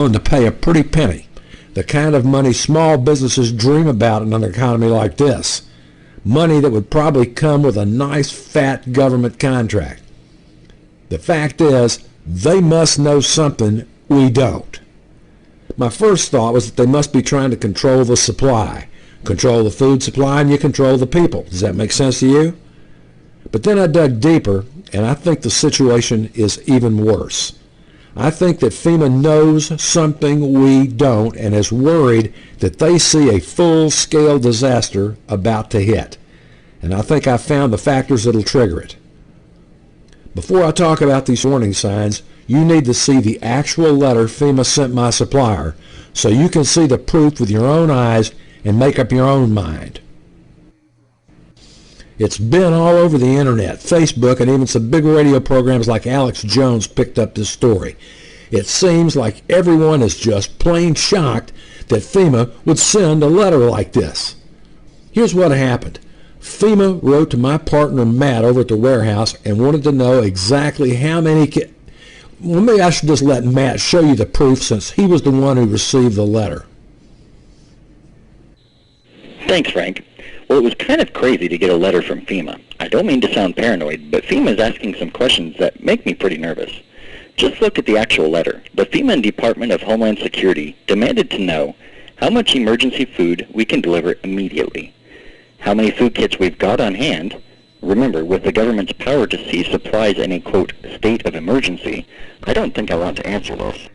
willing to pay a pretty penny, the kind of money small businesses dream about in an economy like this. Money that would probably come with a nice fat government contract. The fact is, they must know something we don't. My first thought was that they must be trying to control the supply. Control the food supply and you control the people. Does that make sense to you? But then I dug deeper, and I think the situation is even worse. I think that FEMA knows something we don't and is worried that they see a full-scale disaster about to hit. And I think I found the factors that'll trigger it. Before I talk about these warning signs, you need to see the actual letter FEMA sent my supplier so you can see the proof with your own eyes and make up your own mind. It's been all over the internet, Facebook, and even some big radio programs like Alex Jones picked up this story. It seems like everyone is just plain shocked that FEMA would send a letter like this. Here's what happened. FEMA wrote to my partner Matt over at the warehouse and wanted to know exactly how many well, maybe I should just let Matt show you the proof since he was the one who received the letter. Thanks, Frank. Well, it was kind of crazy to get a letter from FEMA. I don't mean to sound paranoid, but FEMA is asking some questions that make me pretty nervous. Just look at the actual letter. The FEMA Department of Homeland Security demanded to know how much emergency food we can deliver immediately, how many food kits we've got on hand. Remember, with the government's power to seize supplies in a, quote, state of emergency, I don't think I want to answer this.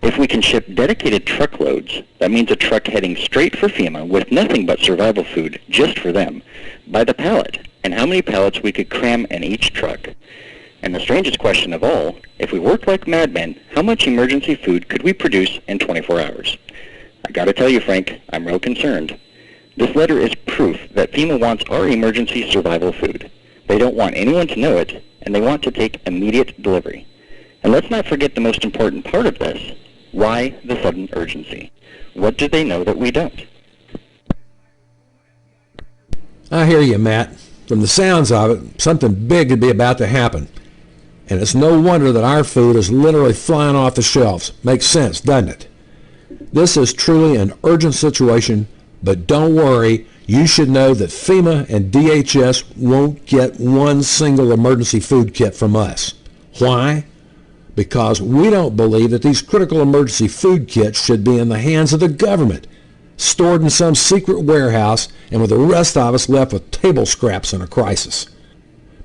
If we can ship dedicated truckloads, that means a truck heading straight for FEMA with nothing but survival food just for them, by the pallet, and how many pallets we could cram in each truck. And the strangest question of all, if we worked like madmen, how much emergency food could we produce in 24 hours? I gotta tell you, Frank, I'm real concerned. This letter is proof that FEMA wants our emergency survival food. They don't want anyone to know it, and they want to take immediate delivery. And let's not forget the most important part of this. Why the sudden urgency? What do they know that we don't? I hear you, Matt. From the sounds of it, something big could be about to happen. And it's no wonder that our food is literally flying off the shelves. Makes sense, doesn't it? This is truly an urgent situation, but don't worry, you should know that FEMA and DHS won't get one single emergency food kit from us. Why? Because we don't believe that these critical emergency food kits should be in the hands of the government, stored in some secret warehouse, and with the rest of us left with table scraps in a crisis.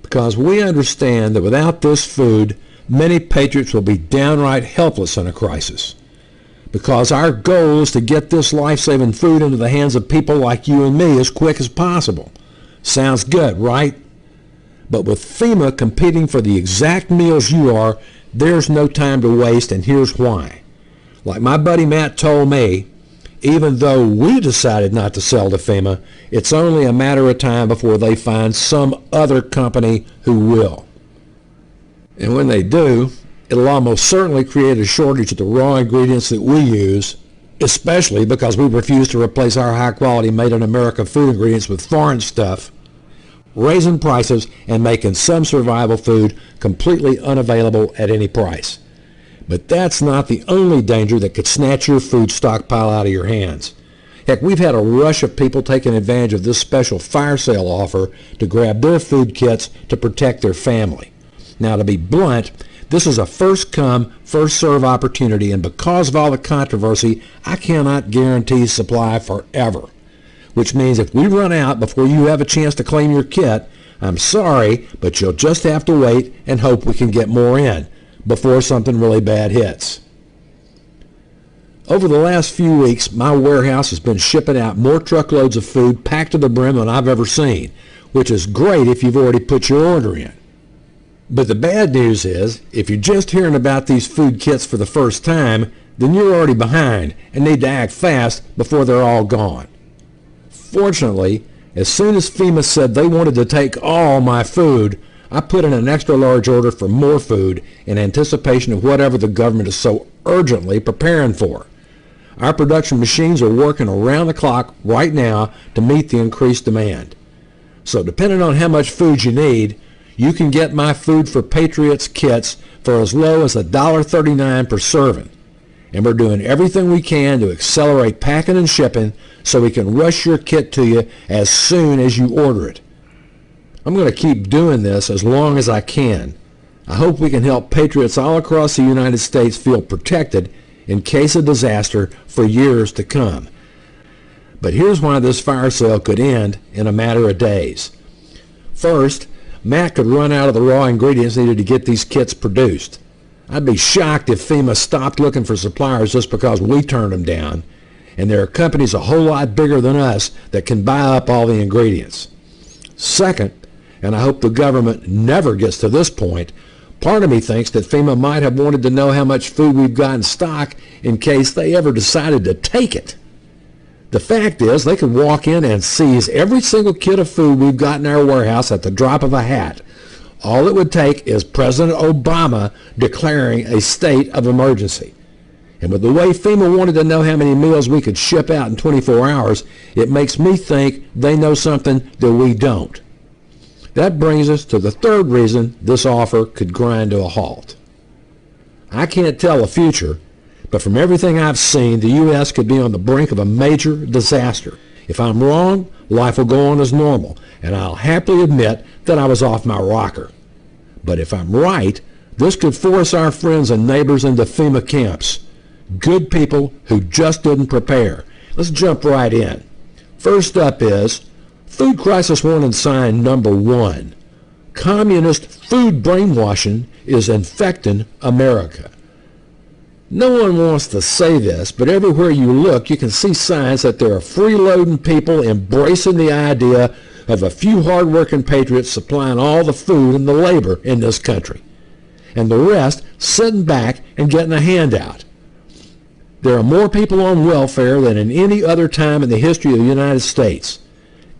Because we understand that without this food, many patriots will be downright helpless in a crisis. Because our goal is to get this life-saving food into the hands of people like you and me as quick as possible. Sounds good, right? But with FEMA competing for the exact meals you are, there's no time to waste, and here's why. Like my buddy Matt told me, even though we decided not to sell to FEMA, it's only a matter of time before they find some other company who will. And when they do, it'll almost certainly create a shortage of the raw ingredients that we use, especially because we refuse to replace our high-quality made-in-America food ingredients with foreign stuff, raising prices and making some survival food completely unavailable at any price. But that's not the only danger that could snatch your food stockpile out of your hands. Heck, we've had a rush of people taking advantage of this special fire sale offer to grab their food kits to protect their family. Now, to be blunt, this is a first-come, first-serve opportunity, and because of all the controversy, I cannot guarantee supply forever. Which means if we run out before you have a chance to claim your kit, I'm sorry, but you'll just have to wait and hope we can get more in before something really bad hits. Over the last few weeks, my warehouse has been shipping out more truckloads of food packed to the brim than I've ever seen, which is great if you've already put your order in. But the bad news is, if you're just hearing about these food kits for the first time, then you're already behind and need to act fast before they're all gone. Fortunately, as soon as FEMA said they wanted to take all my food, I put in an extra large order for more food in anticipation of whatever the government is so urgently preparing for. Our production machines are working around the clock right now to meet the increased demand. So depending on how much food you need, you can get my Food for Patriots kits for as low as $1.39 per serving. and we're doing everything we can to accelerate packing and shipping so we can rush your kit to you as soon as you order it. I'm going to keep doing this as long as I can. I hope we can help patriots all across the United States feel protected in case of disaster for years to come. But here's why this fire sale could end in a matter of days. First, Matt could run out of the raw ingredients needed to get these kits produced. I'd be shocked if FEMA stopped looking for suppliers just because we turned them down, and there are companies a whole lot bigger than us that can buy up all the ingredients. Second, and I hope the government never gets to this point, part of me thinks that FEMA might have wanted to know how much food we've got in stock in case they ever decided to take it. The fact is, they could walk in and seize every single kit of food we've got in our warehouse at the drop of a hat. All it would take is President Obama declaring a state of emergency. And with the way FEMA wanted to know how many meals we could ship out in 24 hours, it makes me think they know something that we don't. That brings us to the third reason this offer could grind to a halt. I can't tell the future, but from everything I've seen, the U.S. could be on the brink of a major disaster. If I'm wrong, life will go on as normal, and I'll happily admit that I was off my rocker. But if I'm right, this could force our friends and neighbors into FEMA camps. Good people who just didn't prepare. Let's jump right in. First up is Food Crisis Warning Sign number 1. Communist food brainwashing is infecting America. No one wants to say this, but everywhere you look, you can see signs that there are freeloading people embracing the idea of a few hard-working patriots supplying all the food and the labor in this country, and the rest sitting back and getting a handout. There are more people on welfare than in any other time in the history of the United States.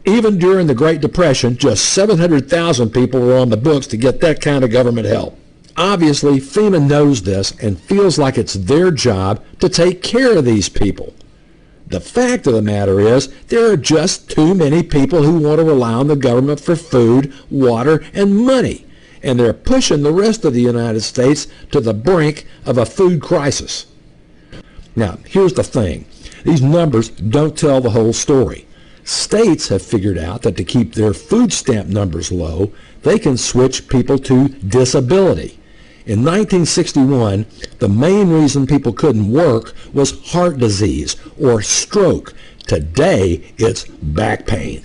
Even during the Great Depression, just 700,000 people were on the books to get that kind of government help. Obviously, FEMA knows this and feels like it's their job to take care of these people. The fact of the matter is, there are just too many people who want to rely on the government for food, water, and money, and they're pushing the rest of the United States to the brink of a food crisis. Now, here's the thing. These numbers don't tell the whole story. States have figured out that to keep their food stamp numbers low, they can switch people to disability. In 1961, the main reason people couldn't work was heart disease or stroke. Today, it's back pain.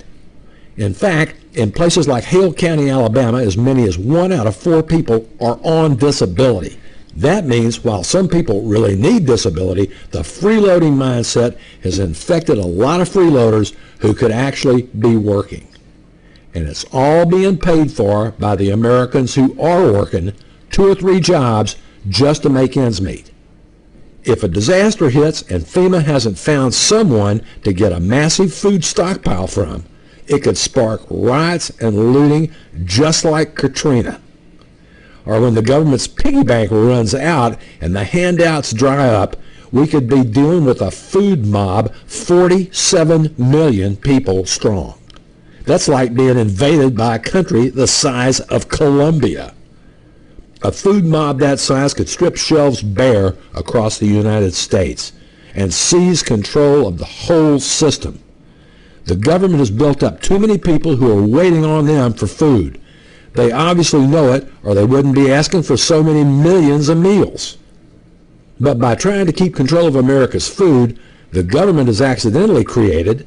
In fact, in places like Hale County, Alabama, as many as 1 out of 4 people are on disability. That means while some people really need disability, the freeloading mindset has infected a lot of freeloaders who could actually be working. And it's all being paid for by the Americans who are working 2 or 3 jobs just to make ends meet. If a disaster hits and FEMA hasn't found someone to get a massive food stockpile from, it could spark riots and looting just like Katrina. Or when the government's piggy bank runs out and the handouts dry up, we could be dealing with a food mob 47 million people strong. That's like being invaded by a country the size of Colombia. A food mob that size could strip shelves bare across the United States and seize control of the whole system. The government has built up too many people who are waiting on them for food. They obviously know it, or they wouldn't be asking for so many millions of meals. But by trying to keep control of America's food, the government has accidentally created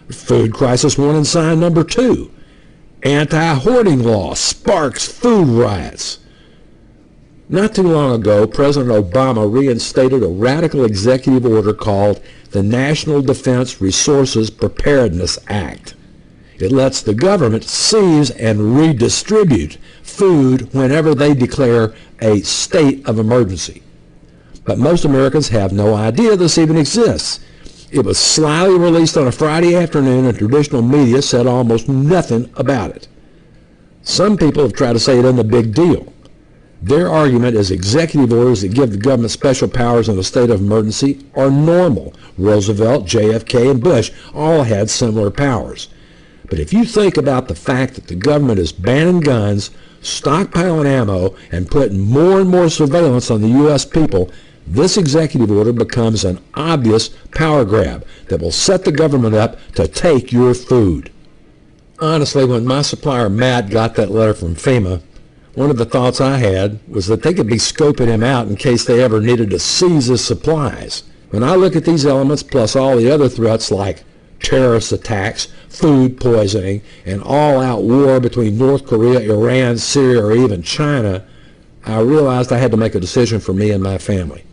Food Crisis Warning Sign number 2. Anti-hoarding law sparks food riots. Not too long ago, President Obama reinstated a radical executive order called the National Defense Resources Preparedness Act. It lets the government seize and redistribute food whenever they declare a state of emergency. But most Americans have no idea this even exists. It was slyly released on a Friday afternoon, and traditional media said almost nothing about it. Some people have tried to say it isn't a big deal. Their argument is executive orders that give the government special powers in a state of emergency are normal. Roosevelt, JFK, and Bush all had similar powers. But if you think about the fact that the government is banning guns, stockpiling ammo, and putting more and more surveillance on the U.S. people, this executive order becomes an obvious power grab that will set the government up to take your food. Honestly, when my supplier Matt got that letter from FEMA, one of the thoughts I had was that they could be scoping him out in case they ever needed to seize his supplies. When I look at these elements, plus all the other threats like terrorist attacks, food poisoning, and all-out war between North Korea, Iran, Syria, or even China, I realized I had to make a decision for me and my family.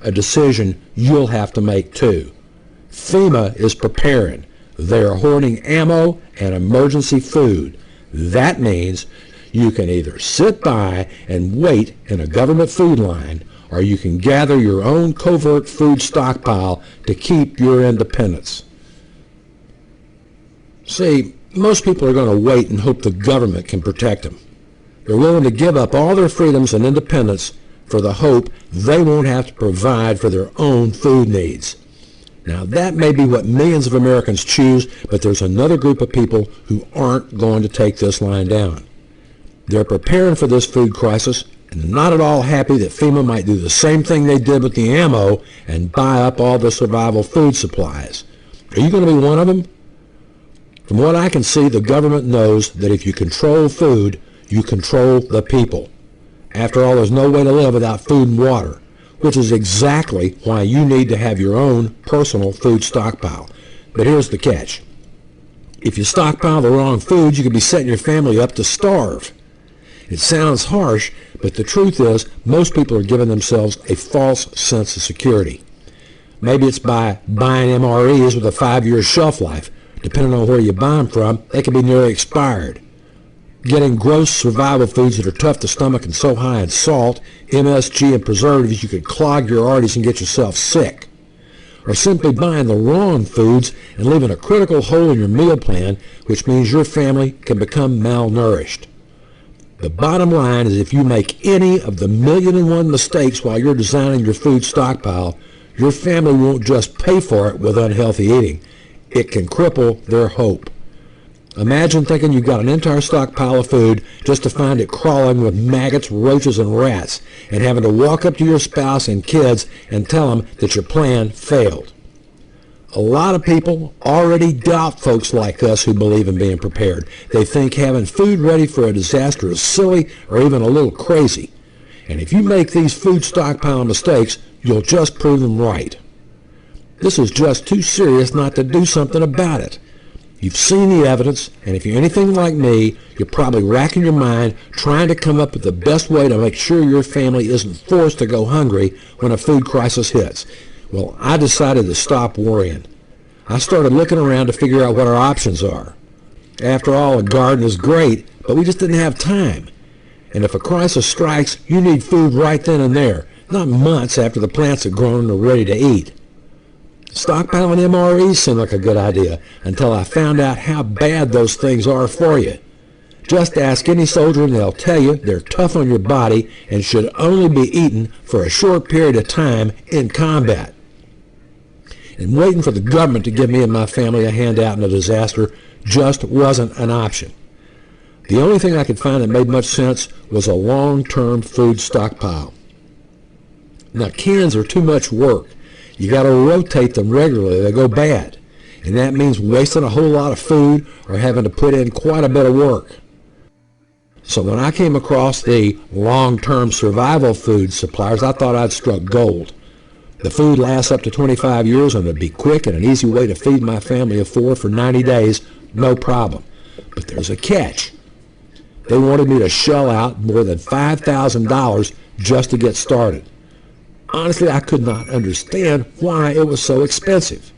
A decision you'll have to make too. FEMA is preparing. They are hoarding ammo and emergency food. That means you can either sit by and wait in a government food line, or you can gather your own covert food stockpile to keep your independence. See, most people are going to wait and hope the government can protect them. They're willing to give up all their freedoms and independence for the hope they won't have to provide for their own food needs. Now, that may be what millions of Americans choose, but there's another group of people who aren't going to take this line down. They're preparing for this food crisis and not at all happy that FEMA might do the same thing they did with the ammo and buy up all the survival food supplies. Are you going to be one of them? From what I can see, the government knows that if you control food, you control the people. After all, there's no way to live without food and water, which is exactly why you need to have your own personal food stockpile. But here's the catch. If you stockpile the wrong food, you could be setting your family up to starve. It sounds harsh, but the truth is most people are giving themselves a false sense of security. Maybe it's by buying MREs with a 5-year shelf life. Depending on where you buy them from, they can be nearly expired. Getting gross survival foods that are tough to stomach and so high in salt, MSG, and preservatives you could clog your arteries and get yourself sick. Or simply buying the wrong foods and leaving a critical hole in your meal plan, which means your family can become malnourished. The bottom line is if you make any of the 1,000,001 mistakes while you're designing your food stockpile, your family won't just pay for it with unhealthy eating. It can cripple their hope. Imagine thinking you've got an entire stockpile of food just to find it crawling with maggots, roaches, and rats, and having to walk up to your spouse and kids and tell them that your plan failed. A lot of people already doubt folks like us who believe in being prepared. They think having food ready for a disaster is silly or even a little crazy. And if you make these food stockpile mistakes, you'll just prove them right. This is just too serious not to do something about it. You've seen the evidence, and if you're anything like me, you're probably racking your mind trying to come up with the best way to make sure your family isn't forced to go hungry when a food crisis hits. Well, I decided to stop worrying. I started looking around to figure out what our options are. After all, a garden is great, but we just didn't have time. And if a crisis strikes, you need food right then and there, not months after the plants have grown and are ready to eat. Stockpiling MREs seemed like a good idea until I found out how bad those things are for you. Just ask any soldier and they'll tell you they're tough on your body and should only be eaten for a short period of time in combat. And waiting for the government to give me and my family a handout in a disaster just wasn't an option. The only thing I could find that made much sense was a long-term food stockpile. Now, cans are too much work. You got to rotate them regularly. They go bad. And that means wasting a whole lot of food or having to put in quite a bit of work. So when I came across the long-term survival food suppliers, I thought I'd struck gold. The food lasts up to 25 years and it'd be quick and an easy way to feed my family of 4 for 90 days, no problem. But there's a catch. They wanted me to shell out more than $5,000 just to get started. Honestly, I could not understand why it was so expensive.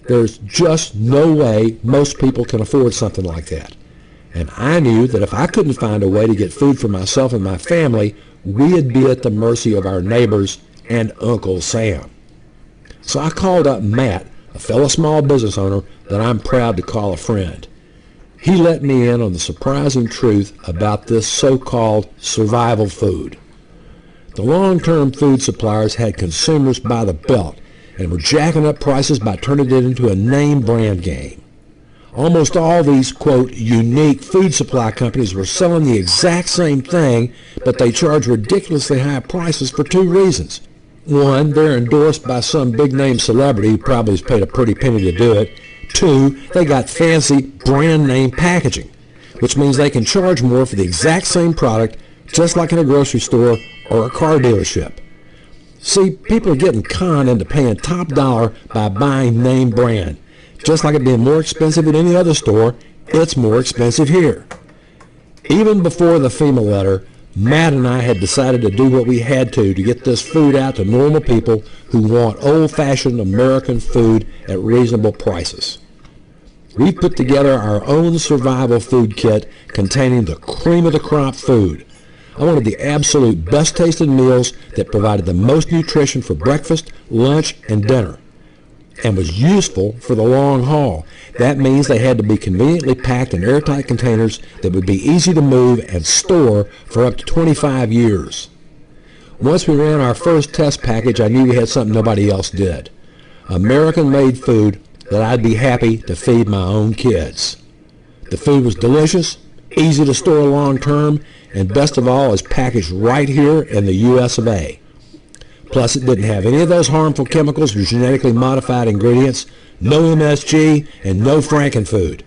There's just no way most people can afford something like that. And I knew that if I couldn't find a way to get food for myself and my family, we'd be at the mercy of our neighbors and Uncle Sam. So I called up Matt, a fellow small business owner that I'm proud to call a friend. He let me in on the surprising truth about this so-called survival food. The long-term food suppliers had consumers by the belt and were jacking up prices by turning it into a name brand game. Almost all these, quote, unique food supply companies were selling the exact same thing, but they charged ridiculously high prices for two reasons. One, they're endorsed by some big-name celebrity who probably has paid a pretty penny to do it. Two, they got fancy brand-name packaging, which means they can charge more for the exact same product, just like in a grocery store or a car dealership. See, people are getting conned into paying top dollar by buying name brand. Just like it being more expensive at any other store, it's more expensive here. Even before the FEMA letter, Matt and I had decided to do what we had to get this food out to normal people who want old-fashioned American food at reasonable prices. We put together our own survival food kit containing the cream of the crop food. I wanted the absolute best tasting meals that provided the most nutrition for breakfast, lunch, and dinner, and was useful for the long haul. That means they had to be conveniently packed in airtight containers that would be easy to move and store for up to 25 years. Once we ran our first test package, I knew we had something nobody else did. American-made food that I'd be happy to feed my own kids. The food was delicious, easy to store long term, and best of all is packaged right here in the US of A. Plus it didn't have any of those harmful chemicals or genetically modified ingredients, no MSG, and no Frankenfood.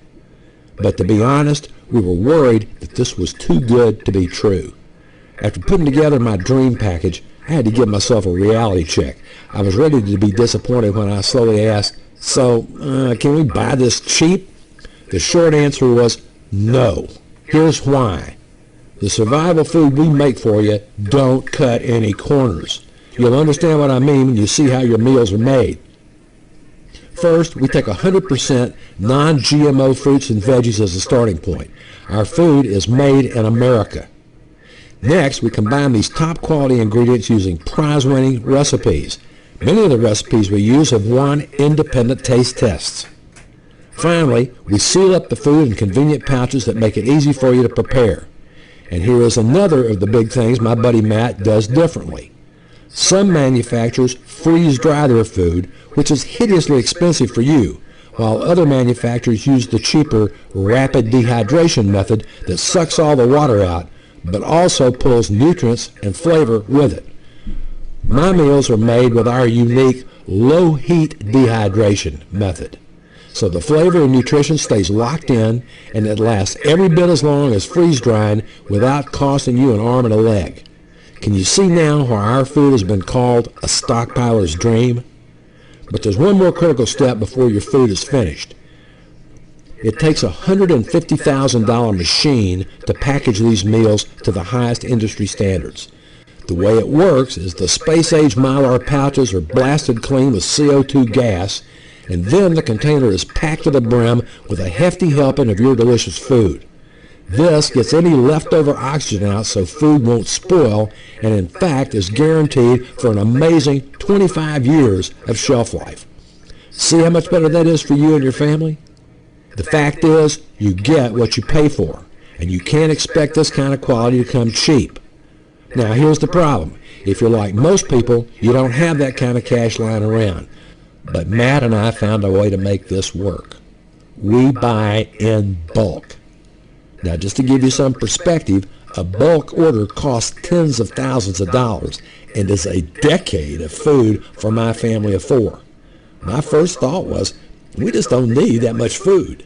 But to be honest, we were worried that this was too good to be true. After putting together my dream package, I had to give myself a reality check. I was ready to be disappointed when I slowly asked, so, can we buy this cheap? The short answer was no. Here's why. The survival food we make for you don't cut any corners. You'll understand what I mean when you see how your meals are made. First, we take 100% non-GMO fruits and veggies as a starting point. Our food is made in America. Next, we combine these top quality ingredients using prize-winning recipes. Many of the recipes we use have won independent taste tests. Finally, we seal up the food in convenient pouches that make it easy for you to prepare. And here is another of the big things my buddy Matt does differently. Some manufacturers freeze dry their food, which is hideously expensive for you, while other manufacturers use the cheaper rapid dehydration method that sucks all the water out, but also pulls nutrients and flavor with it. My meals are made with our unique low heat dehydration method. So the flavor and nutrition stays locked in, and it lasts every bit as long as freeze-drying without costing you an arm and a leg. Can you see now why our food has been called a stockpiler's dream? But there's one more critical step before your food is finished. It takes a $150,000 machine to package these meals to the highest industry standards. The way it works is the space-age Mylar pouches are blasted clean with CO2 gas, and then the container is packed to the brim with a hefty helping of your delicious food. This gets any leftover oxygen out so food won't spoil, and in fact is guaranteed for an amazing 25 years of shelf life. See how much better that is for you and your family? The fact is, you get what you pay for, and you can't expect this kind of quality to come cheap. Now here's the problem. If you're like most people, you don't have that kind of cash lying around. But Matt and I found a way to make this work. We buy in bulk. Now just to give you some perspective, a bulk order costs tens of thousands of dollars and is a decade of food for my family of four. My first thought was, we just don't need that much food.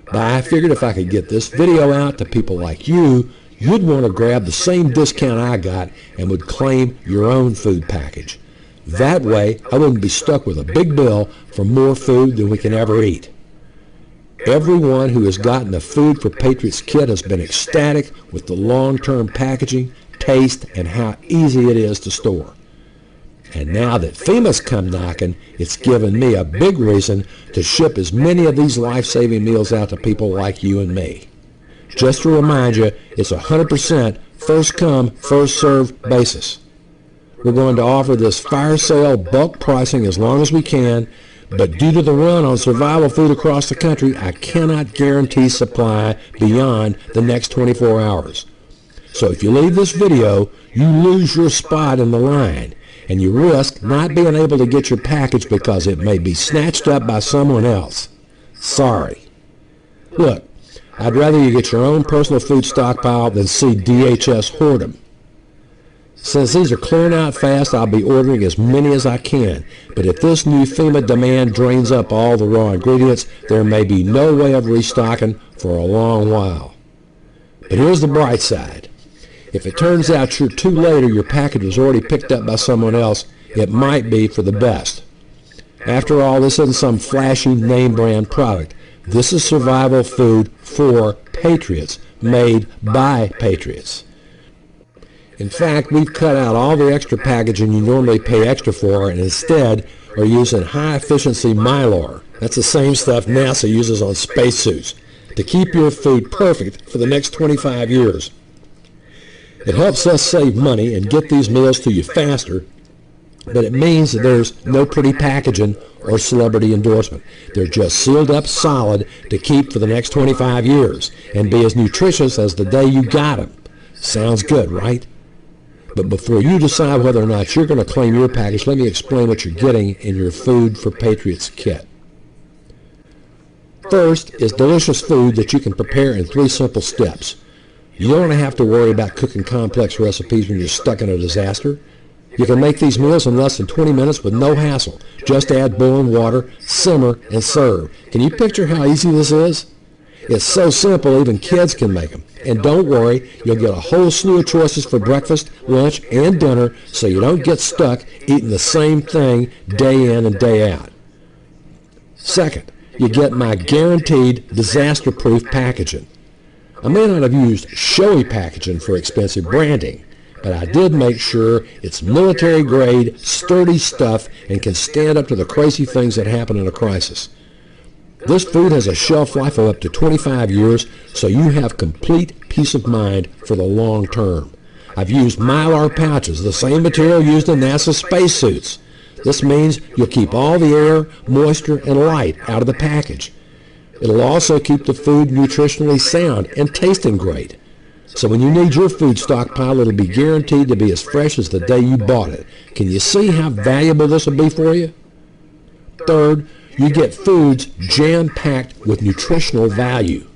But I figured if I could get this video out to people like you, you'd want to grab the same discount I got and would claim your own food package. That way, I wouldn't be stuck with a big bill for more food than we can ever eat. Everyone who has gotten the Food for Patriots kit has been ecstatic with the long-term packaging, taste, and how easy it is to store. And now that FEMA's come knocking, it's given me a big reason to ship as many of these life-saving meals out to people like you and me. Just to remind you, it's 100% first-come, first-served basis. We're going to offer this fire sale bulk pricing as long as we can, but due to the run on survival food across the country, I cannot guarantee supply beyond the next 24 hours. So if you leave this video, you lose your spot in the line, and you risk not being able to get your package because it may be snatched up by someone else. Sorry. Look, I'd rather you get your own personal food stockpile than see DHS hoard them. Since these are clearing out fast, I'll be ordering as many as I can. But if this new FEMA demand drains up all the raw ingredients, there may be no way of restocking for a long while. But here's the bright side. If it turns out you're too late or your package was already picked up by someone else, it might be for the best. After all, this isn't some flashy name brand product. This is survival food for patriots, made by patriots. In fact, we've cut out all the extra packaging you normally pay extra for and instead are using high-efficiency Mylar. That's the same stuff NASA uses on spacesuits to keep your food perfect for the next 25 years. It helps us save money and get these meals to you faster, but it means that there's no pretty packaging or celebrity endorsement. They're just sealed up solid to keep for the next 25 years and be as nutritious as the day you got them. Sounds good, right? But before you decide whether or not you're going to claim your package, let me explain what you're getting in your Food for Patriots kit. First is delicious food that you can prepare in 3 simple steps. You don't have to worry about cooking complex recipes when you're stuck in a disaster. You can make these meals in less than 20 minutes with no hassle. Just add boiling water, simmer, and serve. Can you picture how easy this is? It's so simple even kids can make them. And don't worry, you'll get a whole slew of choices for breakfast, lunch, and dinner so you don't get stuck eating the same thing day in and day out. Second, you get my guaranteed disaster-proof packaging. I may not have used showy packaging for expensive branding, but I did make sure it's military-grade, sturdy stuff and can stand up to the crazy things that happen in a crisis. This food has a shelf life of up to 25 years, so you have complete peace of mind for the long term. I've used Mylar pouches, the same material used in NASA spacesuits. This means you'll keep all the air, moisture, and light out of the package. It'll also keep the food nutritionally sound and tasting great. So when you need your food stockpile, it'll be guaranteed to be as fresh as the day you bought it. Can you see how valuable this will be for you? Third, you get foods jam-packed with nutritional value.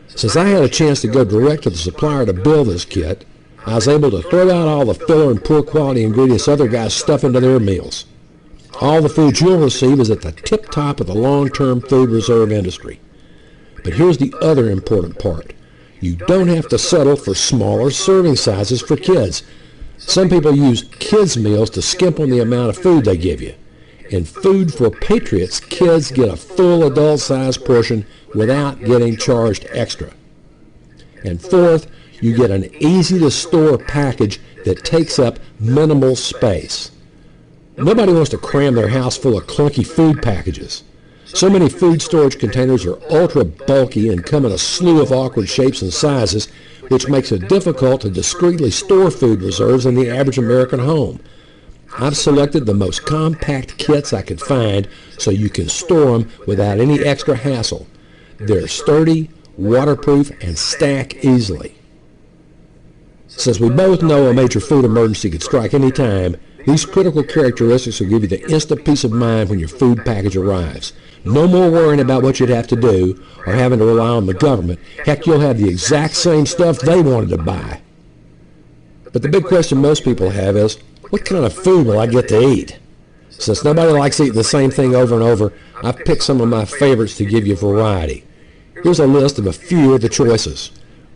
Since I had a chance to go direct to the supplier to build this kit, I was able to throw out all the filler and poor quality ingredients other guys stuff into their meals. All the food you'll receive is at the tip top of the long-term food reserve industry. But here's the other important part. You don't have to settle for smaller serving sizes for kids. Some people use kids' meals to skimp on the amount of food they give you. In Food for Patriots, kids get a full adult-sized portion without getting charged extra. And fourth, you get an easy-to-store package that takes up minimal space. Nobody wants to cram their house full of clunky food packages. So many food storage containers are ultra bulky and come in a slew of awkward shapes and sizes, which makes it difficult to discreetly store food reserves in the average American home. I've selected the most compact kits I could find so you can store them without any extra hassle. They're sturdy, waterproof, and stack easily. Since we both know a major food emergency could strike any time, these critical characteristics will give you the instant peace of mind when your food package arrives. No more worrying about what you'd have to do or having to rely on the government. Heck, you'll have the exact same stuff they wanted to buy. But the big question most people have is, what kind of food will I get to eat? Since nobody likes eating the same thing over and over, I've picked some of my favorites to give you variety. Here's a list of a few of the choices.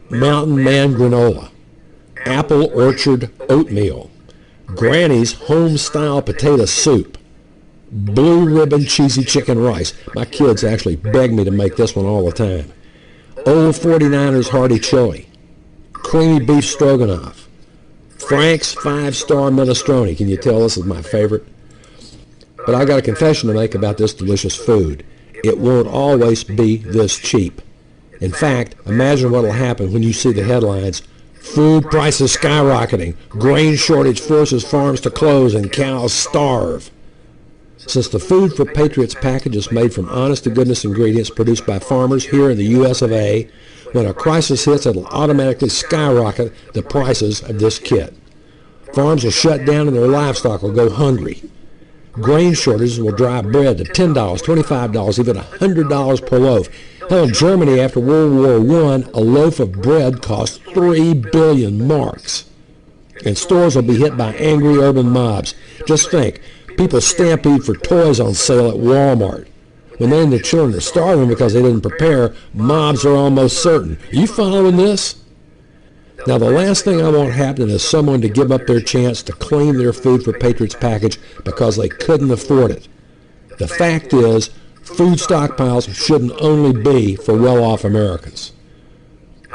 Mountain Man granola, apple orchard oatmeal, Granny's home-style potato soup, blue ribbon cheesy chicken rice. My kids actually beg me to make this one all the time. Old 49ers hearty chili, creamy beef stroganoff, Frank's 5-star minestrone. Can you tell this is my favorite? But I got a confession to make about this delicious food. It won't always be this cheap. In fact, imagine what will happen when you see the headlines, "Food prices skyrocketing, grain shortage forces farms to close and cows starve." Since the Food for Patriots package is made from honest-to-goodness ingredients produced by farmers here in the U.S. of A., when a crisis hits, it'll automatically skyrocket the prices of this kit. Farms will shut down and their livestock will go hungry. Grain shortages will drive bread to $10, $25, even $100 per loaf. Hell, in Germany after World War I, a loaf of bread cost 3 billion marks. And stores will be hit by angry urban mobs. Just think, people stampede for toys on sale at Walmart. When they and their children are starving because they didn't prepare, mobs are almost certain. Are you following this? Now, the last thing I want happening is someone to give up their chance to claim their Food for Patriots package because they couldn't afford it. The fact is, food stockpiles shouldn't only be for well-off Americans.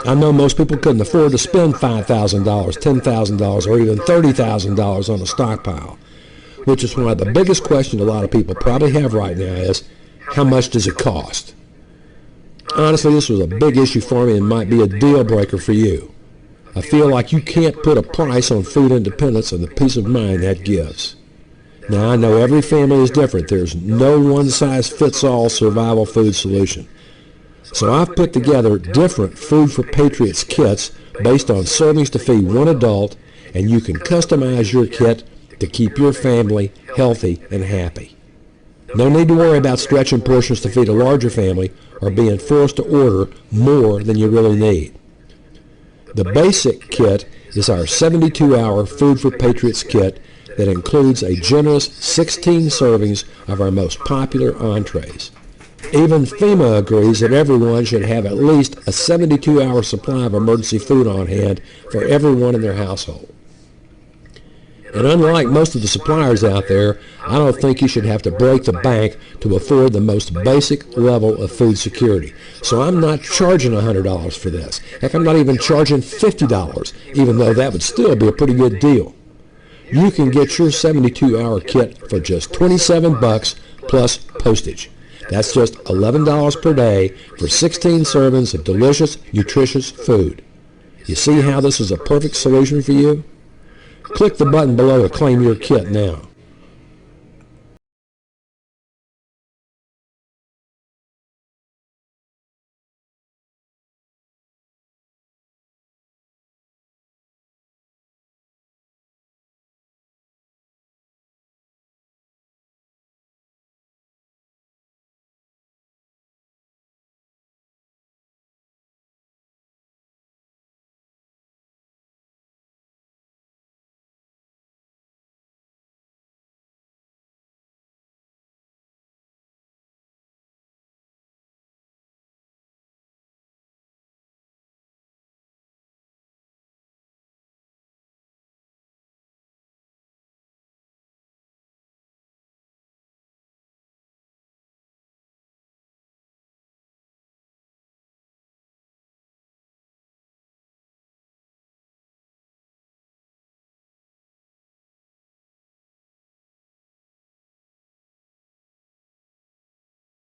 I know most people couldn't afford to spend $5,000, $10,000, or even $30,000 on a stockpile, which is why the biggest question a lot of people probably have right now is, how much does it cost? Honestly, this was a big issue for me and might be a deal breaker for you. I feel like you can't put a price on food independence and the peace of mind that gives. Now, I know every family is different. There's no one-size-fits-all survival food solution. So I've put together different Food for Patriots kits based on servings to feed one adult, and you can customize your kit to keep your family healthy and happy. No need to worry about stretching portions to feed a larger family or being forced to order more than you really need. The basic kit is our 72-hour Food for Patriots kit that includes a generous 16 servings of our most popular entrees. Even FEMA agrees that everyone should have at least a 72-hour supply of emergency food on hand for everyone in their household. And unlike most of the suppliers out there, I don't think you should have to break the bank to afford the most basic level of food security. So I'm not charging $100 for this. Heck, I'm not even charging $50, even though that would still be a pretty good deal. You can get your 72-hour kit for just $27 plus postage. That's just $11 per day for 16 servings of delicious, nutritious food. You see how this is a perfect solution for you? Click the button below to claim your kit now.